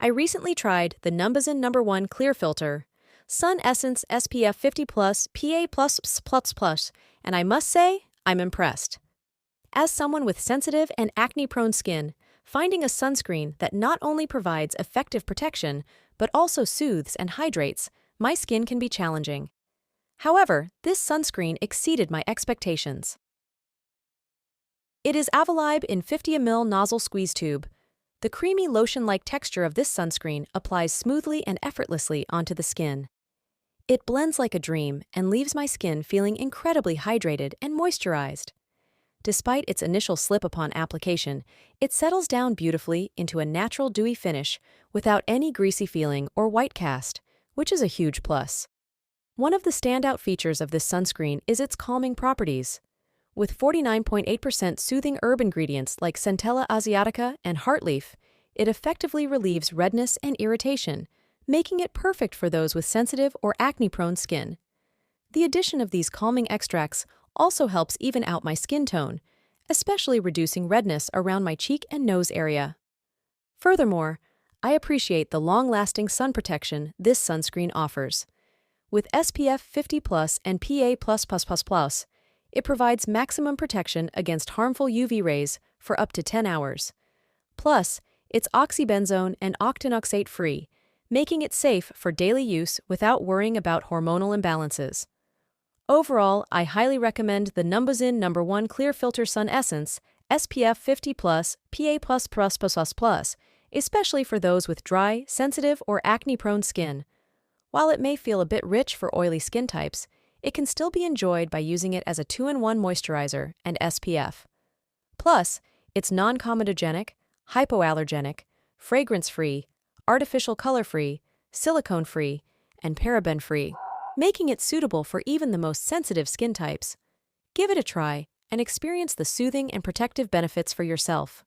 I recently tried the Numbuzin No.1 Clear Filter, Sun Essence SPF50 PA++++, and I must say, I'm impressed. As someone with sensitive and acne-prone skin, finding a sunscreen that not only provides effective protection, but also soothes and hydrates, my skin can be challenging. However, this sunscreen exceeded my expectations. It is Avalibe in 50 ml nozzle squeeze tube. The creamy lotion-like texture of this sunscreen applies smoothly and effortlessly onto the skin. It blends like a dream and leaves my skin feeling incredibly hydrated and moisturized. Despite its initial slip upon application, it settles down beautifully into a natural dewy finish without any greasy feeling or white cast, which is a huge plus. One of the standout features of this sunscreen is its calming properties. With 49.8% soothing herb ingredients like Centella asiatica and heartleaf, it effectively relieves redness and irritation, making it perfect for those with sensitive or acne-prone skin. The addition of these calming extracts also helps even out my skin tone, especially reducing redness around my cheek and nose area. Furthermore, I appreciate the long-lasting sun protection this sunscreen offers. With SPF50+ and PA++++, it provides maximum protection against harmful UV rays for up to 10 hours. Plus, it's oxybenzone and octinoxate-free, making it safe for daily use without worrying about hormonal imbalances. Overall, I highly recommend the Numbuzin No.1 Clear Filter Sun Essence SPF50+ PA+++++, especially for those with dry, sensitive, or acne-prone skin. While it may feel a bit rich for oily skin types, it can still be enjoyed by using it as a 2-in-1 moisturizer and SPF. Plus, it's non-comedogenic, hypoallergenic, fragrance-free, artificial color-free, silicone-free, and paraben-free, making it suitable for even the most sensitive skin types. Give it a try and experience the soothing and protective benefits for yourself.